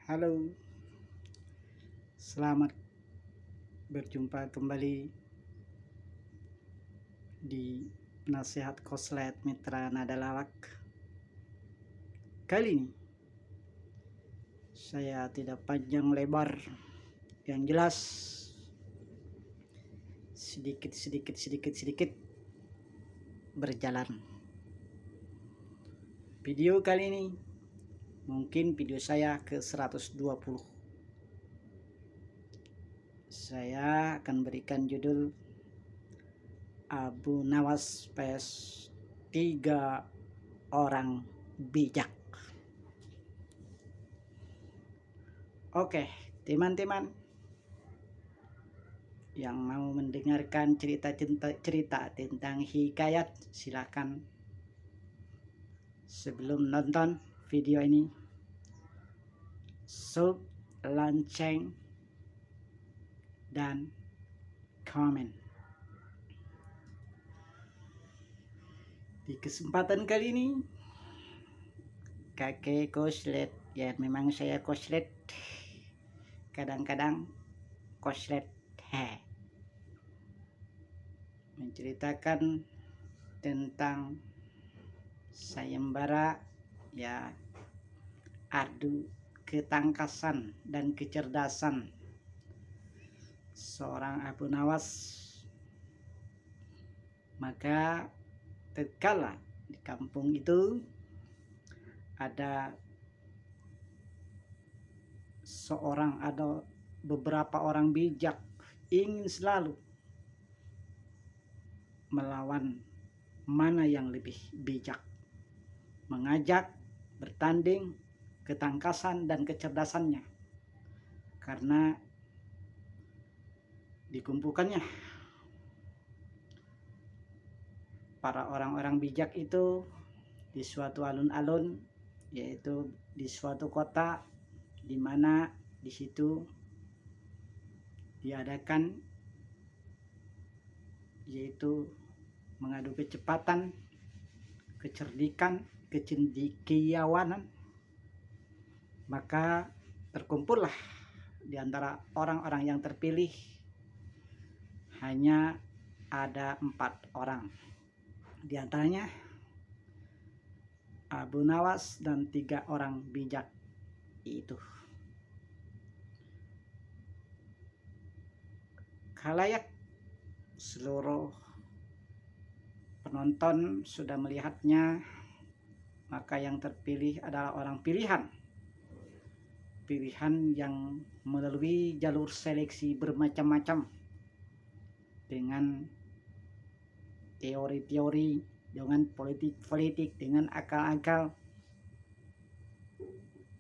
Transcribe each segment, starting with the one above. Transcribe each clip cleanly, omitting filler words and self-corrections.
Halo, selamat berjumpa kembali di Nasihat Koslet Mitra Nada Lawak. Kali ini saya tidak panjang lebar, yang jelas sedikit berjalan. Video kali ini mungkin video saya ke 120. Saya akan berikan judul Abu Nawas vs 3 orang bijak. Oke, teman-teman yang mau mendengarkan cerita tentang hikayat, silakan sebelum nonton video ini sub, lonceng, dan komen. Di kesempatan kali ini kakek koslet, ya memang saya koslet, kadang-kadang koslet menceritakan tentang sayembara, ya, adu ketangkasan dan kecerdasan seorang Abu Nawas. Maka tatkala di kampung itu ada beberapa orang bijak ingin selalu melawan mana yang lebih bijak, mengajak bertanding ketangkasan dan kecerdasannya, karena dikumpulkannya para orang-orang bijak itu di suatu alun-alun, yaitu di suatu kota, di mana di situ diadakan yaitu mengadu kecepatan, kecerdikan, kecendekiawanan. Maka terkumpullah di antara orang-orang yang terpilih hanya ada 4 orang. Di antaranya Abu Nawas dan 3 orang bijak itu. Khalayak, seluruh penonton sudah melihatnya, maka yang terpilih adalah orang pilihan yang melalui jalur seleksi bermacam-macam, dengan teori-teori, dengan politik, dengan akal-akal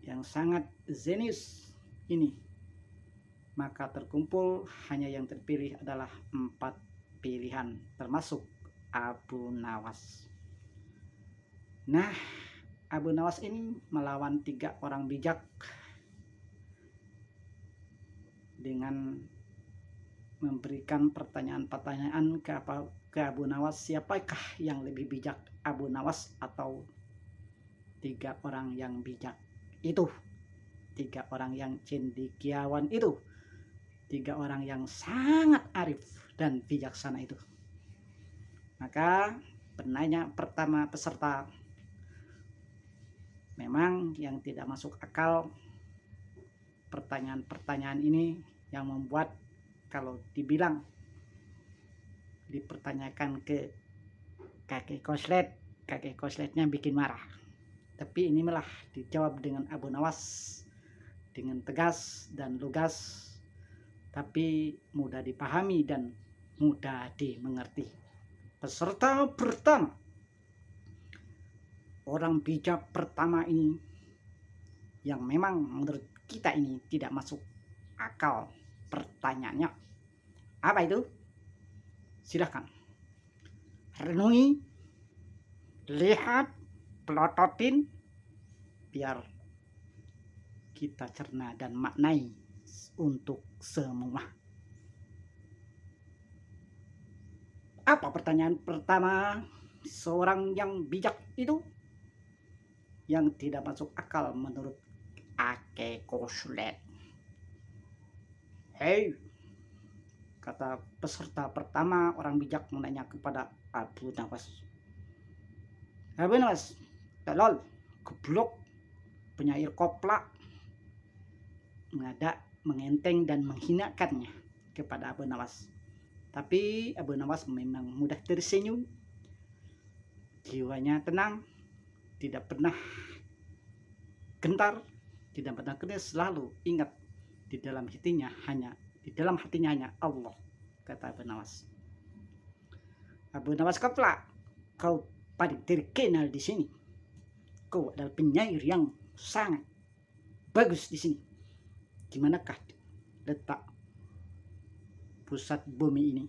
yang sangat zenius ini. Maka terkumpul hanya yang terpilih adalah 4 pilihan, termasuk Abu Nawas. Nah, Abu Nawas ini melawan 3 orang bijak dengan memberikan pertanyaan-pertanyaan ke Abu Nawas, siapakah yang lebih bijak, Abu Nawas atau 3 orang yang bijak itu, 3 orang yang cendekiawan itu, 3 orang yang sangat arif dan bijaksana itu. Maka penanya pertama peserta memang yang tidak masuk akal pertanyaan-pertanyaan ini, yang membuat kalau dipertanyakan ke kakek kosletnya bikin marah. Tapi ini malah dijawab dengan Abu Nawas dengan tegas dan lugas, tapi mudah dipahami dan mudah dimengerti. Peserta pertama, orang bijak pertama ini, yang memang menurut kita ini tidak masuk akal pertanyaannya. Apa itu? Silahkan renungi, lihat, pelototin, biar kita cerna dan maknai untuk semua. Apa pertanyaan pertama seorang yang bijak itu, yang tidak masuk akal menurut ake koslet. Hei, kata peserta pertama orang bijak menanya kepada Abu Nawas. Abu Nawas, tolol, goblok, penyair kopla, mengadak, mengenteng dan menghinakannya kepada Abu Nawas. Tapi Abu Nawas memang mudah tersenyum, jiwanya tenang, tidak pernah gentar, tidak pernah keras, selalu ingat di dalam hatinya hanya Allah, kata Abu Nawas. Abu Nawas kopla, kau paling terkenal di sini. Kau adalah penyair yang sangat bagus di sini. Di manakah letak pusat bumi ini?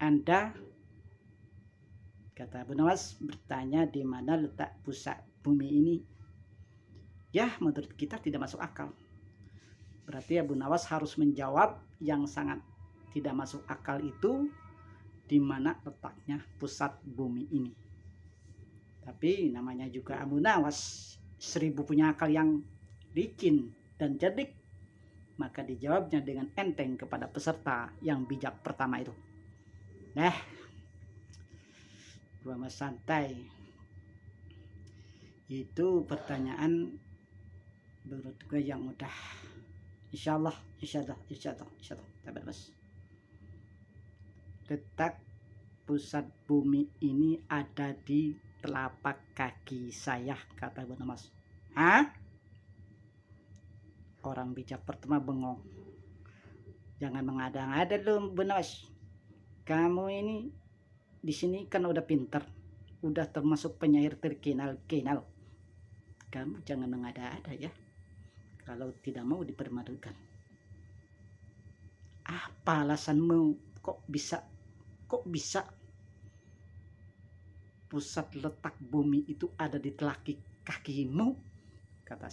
Anda, kata Abu Nawas, bertanya di mana letak pusat bumi ini. Ya, menurut kita tidak masuk akal. Berarti Abu Nawas harus menjawab yang sangat tidak masuk akal itu, di mana letaknya pusat bumi ini. Tapi namanya juga Abu Nawas, 1000 punya akal yang licin dan cerdik, maka dijawabnya dengan enteng kepada peserta yang bijak pertama itu. Gua mas santai. Itu pertanyaan menurut gue yang mudah. Insyaallah. Sabar mas. Letak pusat bumi ini ada di telapak kaki saya, kata Abu Nawas. Hah? Orang bijak pertama bengong. Jangan mengada-ngada lu, Abu Nawas. Kamu ini di sini kan udah pinter, udah termasuk penyair terkenal. Kamu jangan mengada-ada ya. Kalau tidak mau dipermalukan. Apa alasanmu? Kok bisa pusat letak bumi itu ada di telaki kakimu? Kata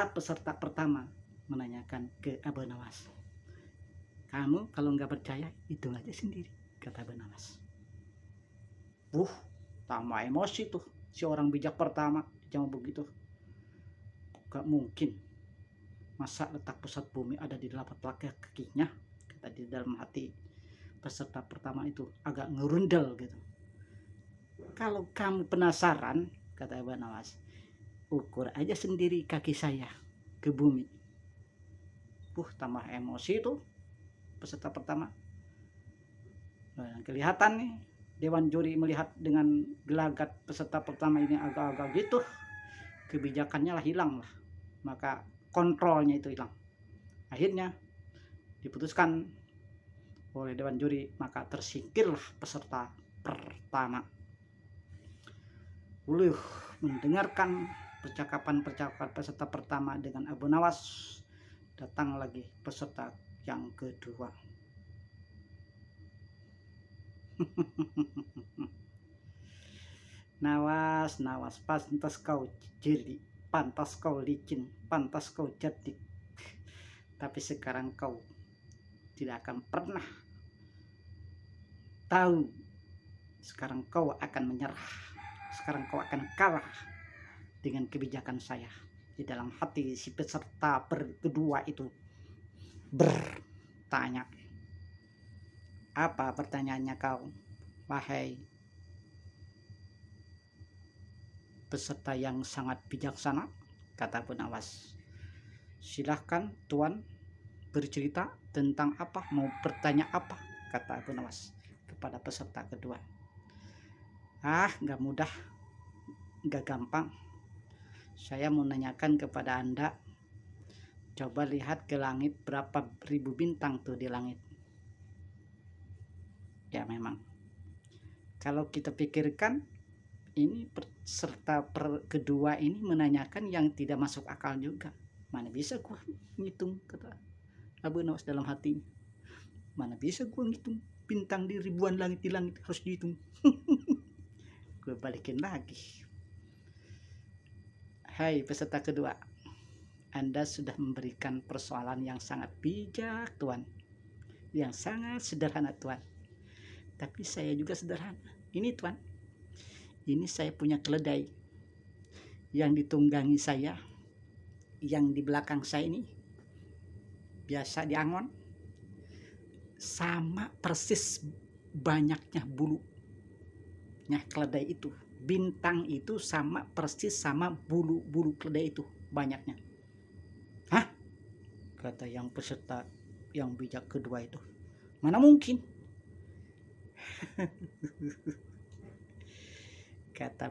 peserta pertama menanyakan ke Abu Nawas. Kamu kalau nggak percaya hitung aja sendiri, kata Abu Nawas. Tambah emosi tuh si orang bijak pertama, jangan begitu. Gak mungkin. Masa letak pusat bumi ada di telapak kakinya? Kata di dalam hati peserta pertama itu agak ngerundel gitu. Kalau kamu penasaran, kata Abu Nawas, ukur aja sendiri kaki saya ke bumi. Tambah emosi tuh peserta pertama. Nah, kelihatan nih Dewan Juri melihat dengan gelagat peserta pertama ini agak-agak gitu, kebijakannya lah hilang lah, maka kontrolnya itu hilang. Akhirnya diputuskan oleh Dewan Juri, maka tersingkirlah peserta pertama. Mendengarkan percakapan peserta pertama dengan Abu Nawas, datang lagi peserta yang kedua. Nawas, pantas kau jeli, pantas kau licin, pantas kau cerdik. Tapi sekarang kau tidak akan pernah tahu. Sekarang kau akan menyerah. Sekarang kau akan kalah dengan kebijakan saya. Di dalam hati si peserta kedua itu bertanya. Apa pertanyaannya kau, wahai peserta yang sangat bijaksana? Kata Abu Nawas. Silahkan Tuan bercerita tentang apa, mau bertanya apa? Kata Abu Nawas kepada peserta kedua. Gak mudah, gak gampang. Saya mau nanyakan kepada Anda, coba lihat ke langit, berapa ribu bintang tuh di langit. Ya memang, kalau kita pikirkan, ini peserta kedua ini menanyakan yang tidak masuk akal juga. Mana bisa gua ngitung, kata Abu Nawas dalam hatinya. Mana bisa gua ngitung bintang di ribuan langit, di langit harus dihitung. Gue balikin lagi. Hai peserta kedua, Anda sudah memberikan persoalan yang sangat bijak Tuan, yang sangat sederhana Tuan. tapi saya juga sederhana. Ini Tuan, ini saya punya keledai yang ditunggangi saya, yang di belakang saya ini biasa diangon, sama persis banyaknya bulunya keledai itu. Bintang itu sama persis sama bulu-bulu keledai itu banyaknya. Hah? Kata yang peserta yang bijak kedua itu. Mana mungkin? Kata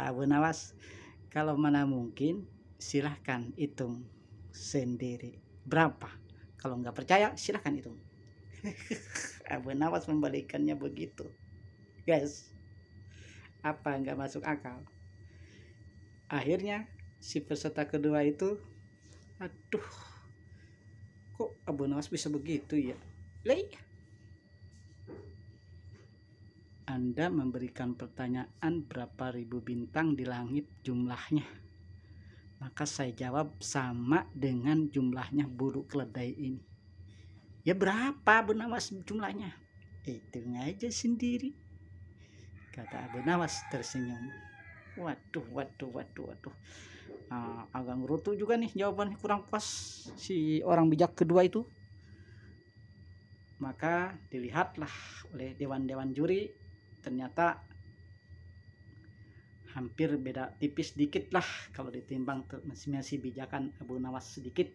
Abu Nawas, kalau mana mungkin silahkan hitung sendiri berapa. Kalau nggak percaya silahkan hitung. Abu Nawas membalikannya begitu, guys. Apa nggak masuk akal? Akhirnya si peserta kedua itu, aduh, kok Abu Nawas bisa begitu ya? Anda memberikan pertanyaan berapa ribu bintang di langit jumlahnya. Maka saya jawab sama dengan jumlahnya bulu keledai ini. Ya berapa Abu Nawas jumlahnya? Hitung aja sendiri, kata Abu Nawas tersenyum. Waduh. Agak ngerutu juga nih jawabannya, kurang pas si orang bijak kedua itu. Maka dilihatlah oleh dewan-dewan juri, ternyata hampir beda tipis dikit lah kalau ditimbang masih bijakan Abu Nawas sedikit.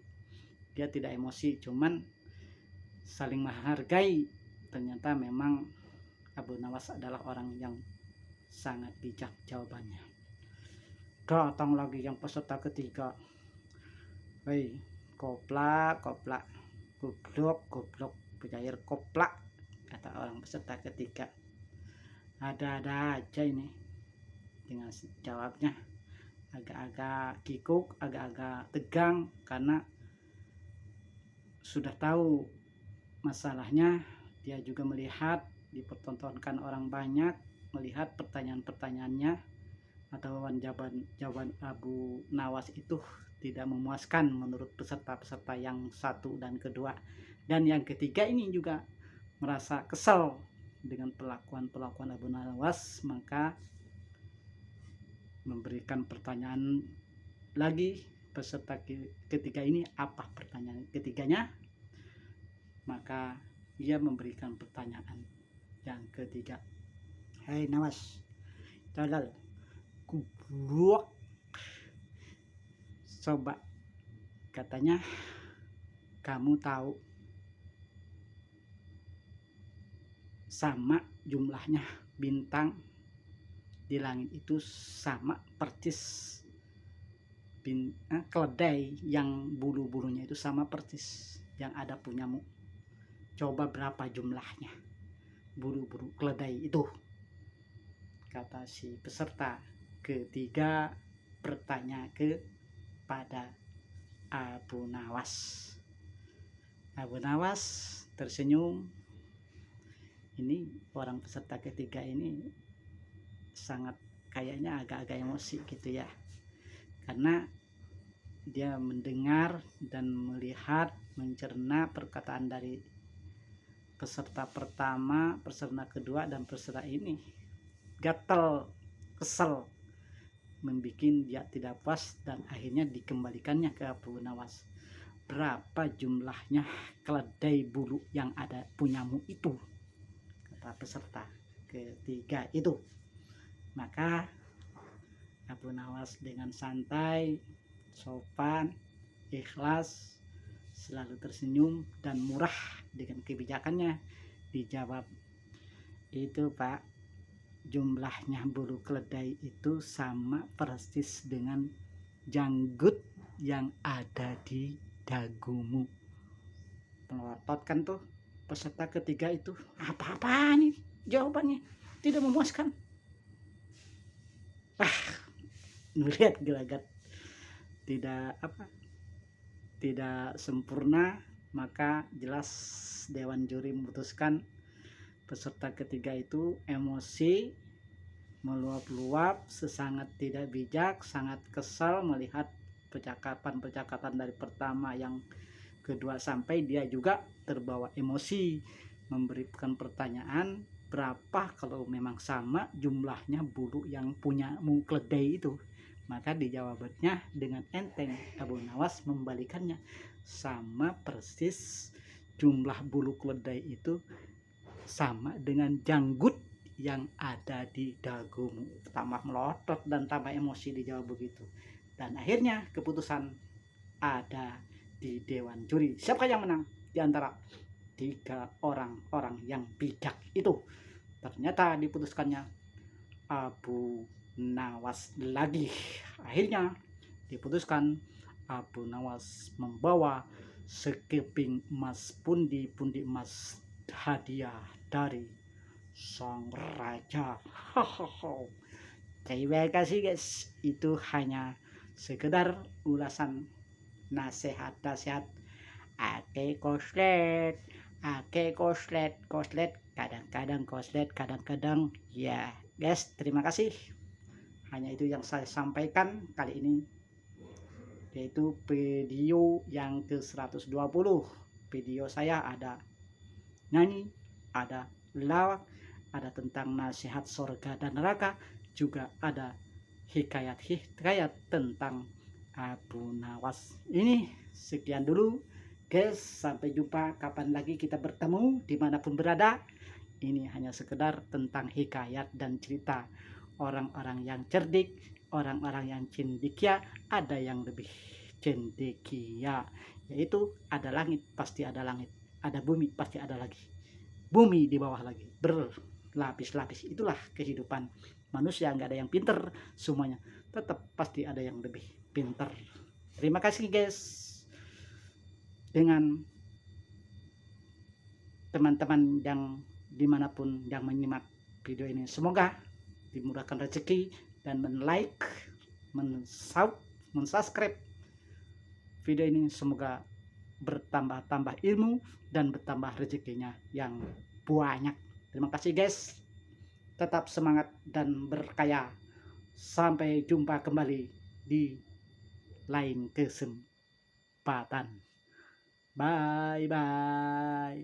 Dia tidak emosi, cuman saling menghargai. Ternyata memang Abu Nawas adalah orang yang sangat bijak jawabannya. Datang lagi yang peserta ketiga. Hei, koplak, goblok, penyair koplak, kata orang peserta ketiga. Ada-ada aja ini dengan jawabnya, agak-agak kikuk, agak-agak tegang, karena sudah tahu masalahnya. Dia juga melihat dipertontonkan orang banyak, melihat pertanyaan-pertanyaannya atau jawaban Abu Nawas itu tidak memuaskan menurut peserta-peserta yang satu dan kedua. Dan yang ketiga ini juga merasa kesal dengan perlakuan Abu Nawas, maka memberikan pertanyaan lagi. Peserta ketiga ini, apa pertanyaan ketiganya? Maka ia memberikan pertanyaan yang ketiga. Hei Nawas, tolol, kublok, coba, katanya, kamu tahu sama jumlahnya bintang di langit itu sama persis keledai yang bulu-bulunya itu sama persis yang ada punyamu. Coba berapa jumlahnya bulu-bulu keledai itu? Kata si peserta ketiga bertanya kepada Abu Nawas. Abu Nawas tersenyum. Ini orang peserta ketiga ini sangat kayaknya agak-agak emosi gitu ya, karena dia mendengar dan melihat, mencerna perkataan dari peserta pertama, peserta kedua, dan peserta ini. Gatel, kesel, membuat dia tidak puas, dan akhirnya dikembalikannya ke Abu Nawas. Berapa jumlahnya keledai bulu yang ada punyamu itu? Kata peserta ketiga itu. Maka Abu Nawas dengan santai, sopan, ikhlas, selalu tersenyum dan murah dengan kebijakannya dijawab, itu Pak, jumlahnya bulu keledai itu sama persis dengan janggut yang ada di dagumu. Melotot kan tuh peserta ketiga itu, apa-apaan ini jawabannya, tidak memuaskan. Melihat gelagat tidak sempurna, maka jelas dewan juri memutuskan peserta ketiga itu emosi, meluap-luap, sesangat tidak bijak, sangat kesal melihat percakapan dari pertama yang kedua, sampai dia juga terbawa emosi memberikan pertanyaan, berapa kalau memang sama jumlahnya bulu yang punya keledai itu? Maka dijawabnya dengan enteng. Abu Nawas membalikannya, sama persis jumlah bulu keledai itu sama dengan janggut yang ada di dagumu. Tambah melotot dan tambah emosi dijawab begitu. Dan akhirnya keputusan ada di dewan juri. Siapa yang menang di antara 3 orang-orang yang bijak itu? Ternyata diputuskannya Abu Nawas lagi. Akhirnya diputuskan Abu Nawas membawa sekeping emas, pundi-pundi emas hadiah dari sang raja. Terima kasih guys, itu hanya sekedar ulasan nasihat-nasihat ake koslet, kadang-kadang koslet, kadang-kadang ya guys. Terima kasih, hanya itu yang saya sampaikan kali ini, yaitu video yang ke 120. Video saya ada nyanyi, ada lawak, ada tentang nasihat surga dan neraka, juga ada hikayat tentang Abu Nawas. Ini sekian dulu guys, sampai jumpa kapan lagi kita bertemu dimanapun berada. Ini hanya sekedar tentang hikayat dan cerita orang-orang yang cerdik, orang-orang yang cendekia. Ada yang lebih cendekia, yaitu ada langit pasti ada langit, ada bumi pasti ada lagi bumi di bawah lagi, berlapis-lapis. Itulah kehidupan manusia, nggak ada yang pinter, semuanya tetap pasti ada yang lebih pinter. Terima kasih guys, dengan teman-teman yang dimanapun yang menyimak video ini, semoga dimudahkan rezeki dan men-like, men-subscribe video ini. Semoga bertambah-tambah ilmu dan bertambah rezekinya yang banyak. Terima kasih guys, tetap semangat dan berkaya. Sampai jumpa kembali di lain kesempatan. Bye bye.